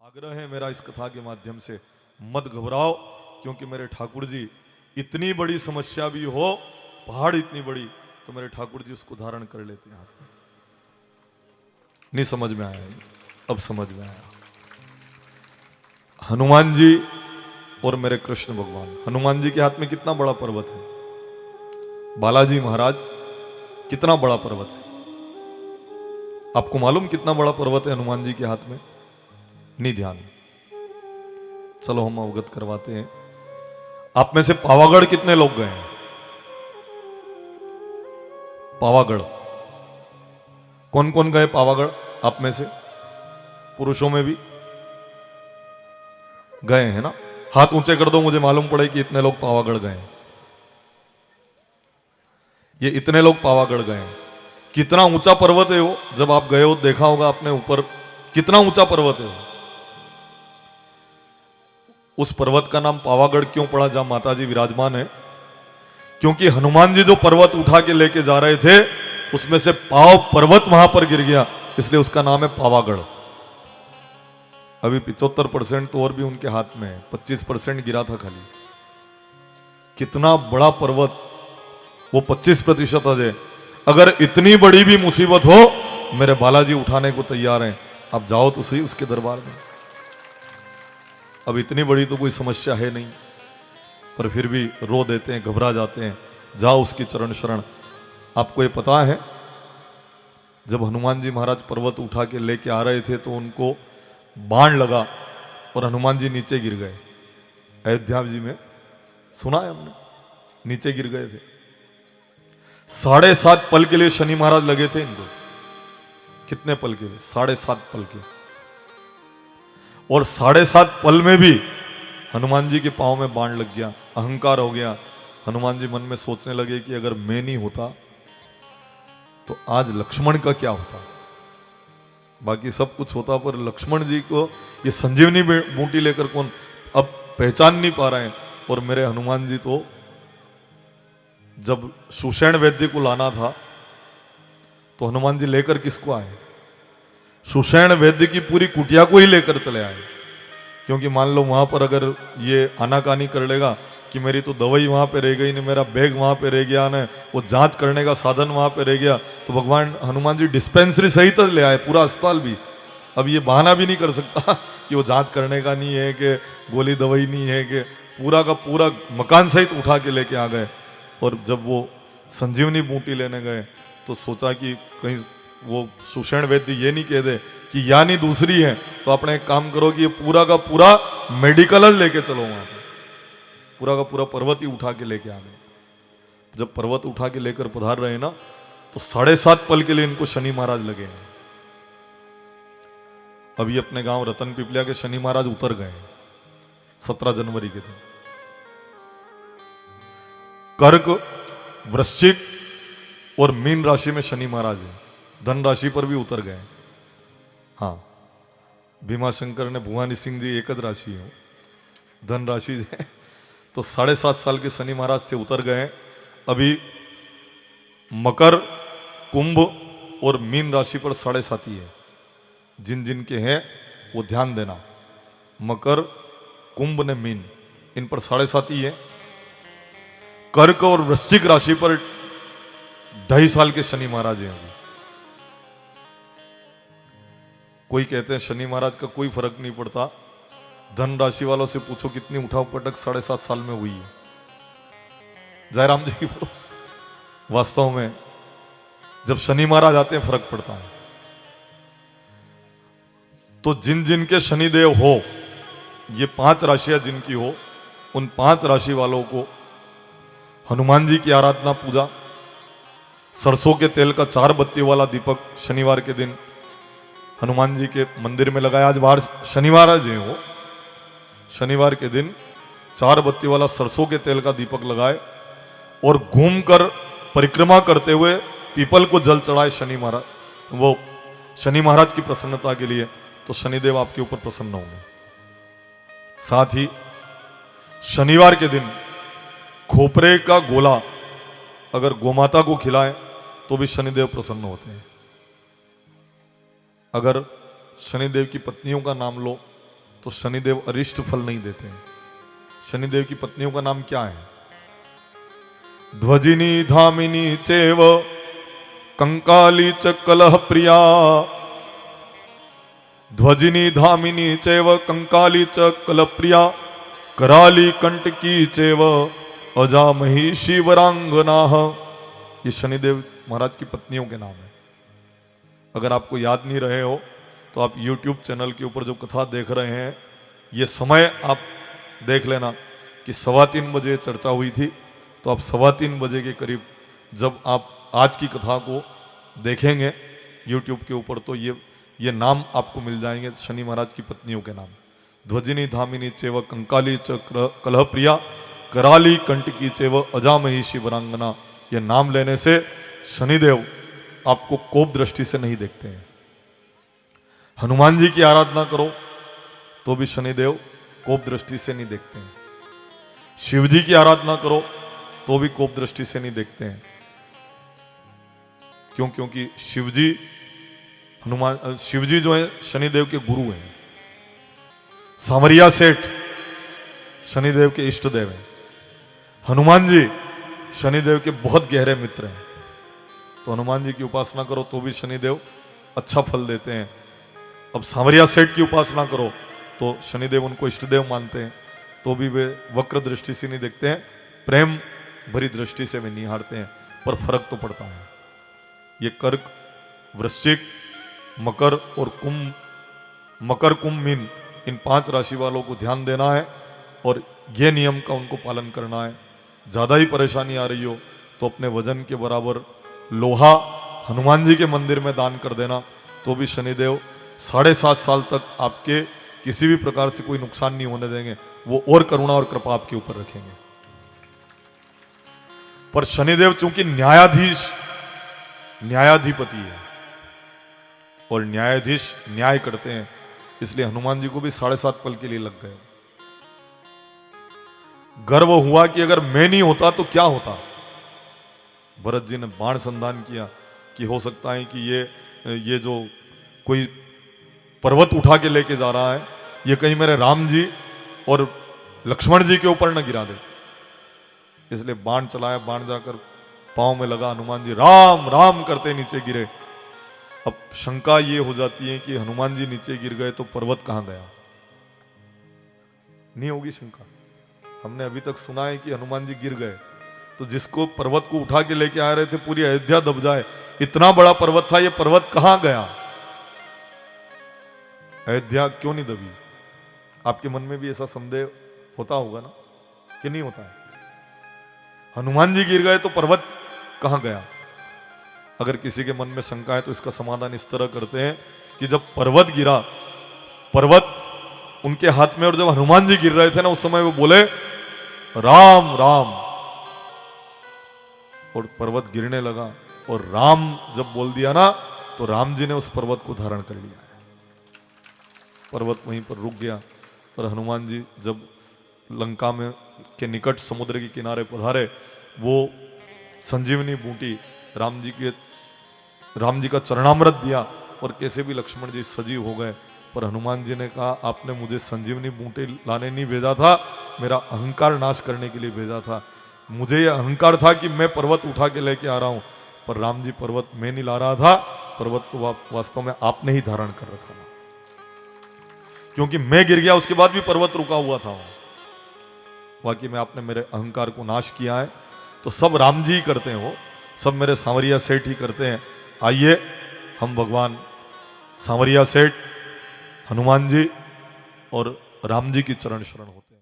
आग्रह है मेरा इस कथा के माध्यम से, मत घबराओ, क्योंकि मेरे ठाकुर जी इतनी बड़ी समस्या भी हो, पहाड़ इतनी बड़ी, तो मेरे ठाकुर जी उसको धारण कर लेते हैं हाथ में। नहीं समझ में आया? अब समझ में आया। हनुमान जी और मेरे कृष्ण भगवान, हनुमान जी के हाथ में कितना बड़ा पर्वत है, बालाजी महाराज कितना बड़ा पर्वत है। आपको मालूम कितना बड़ा पर्वत है हनुमान जी के हाथ में? नहीं ध्यान, चलो हम अवगत करवाते हैं। आप में से पावागढ़ कितने लोग गए हैं? पावागढ़ कौन कौन गए पावागढ़ आप में से? पुरुषों में भी गए हैं ना? हाथ ऊंचे कर दो, मुझे मालूम पड़े कि इतने लोग पावागढ़ गए हैं। ये इतने लोग पावागढ़ गए हैं। कितना ऊंचा पर्वत है वो, जब आप गए हो देखा होगा आपने ऊपर, कितना ऊंचा पर्वत है वो। उस पर्वत का नाम पावागढ़ क्यों पड़ा जहां माता जी विराजमान है? क्योंकि हनुमान जी जो पर्वत उठा के लेके जा रहे थे, उसमें से पाव पर्वत वहां पर गिर गया, इसलिए उसका नाम है पावागढ़। अभी 75% तो और भी उनके हाथ में है, 25% गिरा था खाली। कितना बड़ा पर्वत, वो 25% है। अगर इतनी बड़ी भी मुसीबत हो, मेरे बालाजी उठाने को तैयार हैं। आप जाओ तो सही उसके दरबार में। अब इतनी बड़ी तो कोई समस्या है नहीं, पर फिर भी रो देते हैं, घबरा जाते हैं। जाओ उसकी चरण शरण। आपको ये पता है, जब हनुमान जी महाराज पर्वत उठा के लेके आ रहे थे तो उनको बाण लगा और हनुमान जी नीचे गिर गए। अयोध्या जी में सुना है हमने, नीचे गिर गए थे। 7.5 पल के लिए शनि महाराज लगे थे इनको। कितने पल के लिए? 7.5 पल के। और 7.5 पल में भी हनुमान जी के पांव में बाण लग गया, अहंकार हो गया। हनुमान जी मन में सोचने लगे कि अगर मैं नहीं होता तो आज लक्ष्मण का क्या होता। बाकी सब कुछ होता, पर लक्ष्मण जी को ये संजीवनी बूटी लेकर कौन अब पहचान नहीं पा रहे हैं। और मेरे हनुमान जी तो जब सुषेण वैद्य को लाना था तो हनुमान जी लेकर किसको आए? सुषेण वैद्य की पूरी कुटिया को ही लेकर चले आए। क्योंकि मान लो वहां पर अगर ये आनाकानी कर लेगा कि मेरी तो दवाई वहां पे रह गई, नहीं मेरा बैग वहां पे रह गया, ना वो जांच करने का साधन वहां पे रह गया, तो भगवान हनुमान जी डिस्पेंसरी सहित ले आए, पूरा अस्पताल भी। अब ये बहाना भी नहीं कर सकता कि वो जांच करने का नहीं है, कि गोली दवाई नहीं है, कि पूरा का पूरा मकान सहित उठा के लेके आ गए। और जब वो संजीवनी बूटी लेने गए तो सोचा कि कहीं वो सुषेण वैद्य ये नहीं कह दे कि यानी दूसरी है, तो अपने एक काम करो कि ये पूरा का पूरा मेडिकल लेके चलो वहां पर। पूरा का पूरा पर्वत ही उठा के लेके आ गए। जब पर्वत उठा के लेकर पधार रहे ना, तो 7.5 पल के लिए इनको शनि महाराज लगे हैं। अभी अपने गांव रतन पिपलिया के शनि महाराज उतर गए 17 जनवरी के दिन। कर्क, वृश्चिक और मीन राशि में शनि महाराज है। धन राशि पर भी उतर गए। हाँ, भीमाशंकर ने भुवानी सिंह जी एक राशि है, धन राशि है। तो 7.5 साल के शनि महाराज थे, उतर गए। अभी मकर, कुंभ और मीन राशि पर 7.5 है। जिन जिन के हैं वो ध्यान देना। मकर, कुंभ ने मीन, इन पर 7.5 है। कर्क और वृश्चिक राशि पर 2.5 साल के शनि महाराज हैं अभी। कोई कहते हैं शनि महाराज का कोई फर्क नहीं पड़ता। धन राशि वालों से पूछो कितनी उठाव पटक 7.5 साल में हुई है। जयराम जी की बोलो, वास्तव में जब शनि महाराज आते हैं फर्क पड़ता है। तो जिन जिन के शनिदेव हो, ये 5 राशियां जिनकी हो, उन 5 राशि वालों को हनुमान जी की आराधना, पूजा, सरसों के तेल का 4 बत्ती वाला दीपक शनिवार के दिन हनुमान जी के मंदिर में लगाया। आज वार शनिवार है वो, शनिवार के दिन 4 बत्ती वाला सरसों के तेल का दीपक लगाए और घूमकर परिक्रमा करते हुए पीपल को जल चढ़ाए शनि महाराज, वो शनि महाराज की प्रसन्नता के लिए, तो शनिदेव आपके ऊपर प्रसन्न होंगे। साथ ही शनिवार के दिन खोपरे का गोला अगर गोमाता को खिलाएं तो भी शनिदेव प्रसन्न होते हैं। अगर शनिदेव की पत्नियों का नाम लो तो शनिदेव अरिष्ट फल नहीं देते हैं। शनिदेव की पत्नियों का नाम क्या है? ध्वजिनी धामिनी चैव कंकाली च कलह प्रिया। ध्वजिनी धामिनी चैव कंकाली च कलह प्रिया, कराली कंटकी चैव अजामही शिवरांगना। ये शनिदेव महाराज की पत्नियों के नाम है। अगर आपको याद नहीं रहे हो तो आप YouTube चैनल के ऊपर जो कथा देख रहे हैं, ये समय आप देख लेना कि 3:15 बजे चर्चा हुई थी। तो आप 3:15 बजे के करीब जब आप आज की कथा को देखेंगे YouTube के ऊपर, तो ये नाम आपको मिल जाएंगे, शनि महाराज की पत्नियों के नाम। ध्वजिनी धामिनी चैव कंकाली च कलह प्रिया, कराली कंटकी चैव अजामही शिवरांगना। ये नाम लेने से शनिदेव आपको कोप दृष्टि से नहीं देखते हैं। हनुमान जी की आराधना करो तो भी शनिदेव कोप दृष्टि से नहीं देखते हैं। शिव जी की आराधना करो तो भी कोप दृष्टि से नहीं देखते हैं। क्यों? क्योंकि शिव जी जो है शनिदेव के गुरु हैं। सांवरिया सेठ शनिदेव के इष्ट देव हैं। हनुमान जी शनिदेव के बहुत गहरे मित्र हैं। तो हनुमान जी की उपासना करो तो भी शनिदेव अच्छा फल देते हैं। अब सांवरिया सेठ की उपासना करो तो शनिदेव उनको इष्ट देव मानते हैं, तो भी वे वक्र दृष्टि से नहीं देखते हैं, प्रेम भरी दृष्टि से वे निहारते हैं। पर फर्क तो पड़ता है। ये कर्क, वृश्चिक, मकर और कुंभ, मकर कुंभ मीन, इन 5 राशि वालों को ध्यान देना है और ये नियम का उनको पालन करना है। ज़्यादा ही परेशानी आ रही हो तो अपने वजन के बराबर लोहा हनुमान जी के मंदिर में दान कर देना, तो भी शनिदेव 7.5 साल तक आपके किसी भी प्रकार से कोई नुकसान नहीं होने देंगे। वो और करुणा और कृपा आपके ऊपर रखेंगे। पर शनिदेव चूंकि न्यायाधिपति है और न्यायाधीश न्याय करते हैं, इसलिए हनुमान जी को भी 7.5 पल के लिए लग गए। गर्व हुआ कि अगर मैं नहीं होता तो क्या होता। भरत जी ने बाण संधान किया कि हो सकता है कि ये जो कोई पर्वत उठा के लेके जा रहा है, ये कहीं मेरे राम जी और लक्ष्मण जी के ऊपर न गिरा दे। इसलिए बाण चलाया, बाण जाकर पांव में लगा, हनुमान जी राम राम करते नीचे गिरे। अब शंका ये हो जाती है कि हनुमान जी नीचे गिर गए तो पर्वत कहां गया? नहीं होगी शंका। हमने अभी तक सुना है कि हनुमान जी गिर गए, तो जिसको पर्वत को उठा के लेके आ रहे थे पूरी अयोध्या दब जाए, इतना बड़ा पर्वत था, ये पर्वत कहां गया? अयोध्या क्यों नहीं दबी? आपके मन में भी ऐसा संदेह होता होगा ना, कि नहीं होता है? हनुमान जी गिर गए तो पर्वत कहां गया? अगर किसी के मन में शंका है तो इसका समाधान इस तरह करते हैं कि जब पर्वत गिरा, पर्वत उनके हाथ में, और जब हनुमान जी गिर रहे थे ना, उस समय वो बोले राम राम, और पर्वत गिरने लगा। और राम जब बोल दिया ना, तो राम जी ने उस पर्वत को धारण कर लिया। पर्वत वहीं पर रुक गया और हनुमान जी जब लंका में के निकट समुद्र के किनारे पधारे, वो संजीवनी बूटी राम जी का चरणामृत दिया और कैसे भी लक्ष्मण जी सजीव हो गए। पर हनुमान जी ने कहा, आपने मुझे संजीवनी बूटी लाने नहीं भेजा था, मेरा अहंकार नाश करने के लिए भेजा था। मुझे यह अहंकार था कि मैं पर्वत उठा के लेके आ रहा हूं, पर राम जी पर्वत मैं नहीं ला रहा था, पर्वत तो वास्तव में आपने ही धारण कर रखा था। क्योंकि मैं गिर गया उसके बाद भी पर्वत रुका हुआ था। वाकई में आपने मेरे अहंकार को नाश किया है। तो सब राम जी ही करते हैं, वो सब मेरे सांवरिया सेठ ही करते हैं। आइए हम भगवान सांवरिया सेठ, हनुमान जी और राम जी की चरण शरण होते हैं।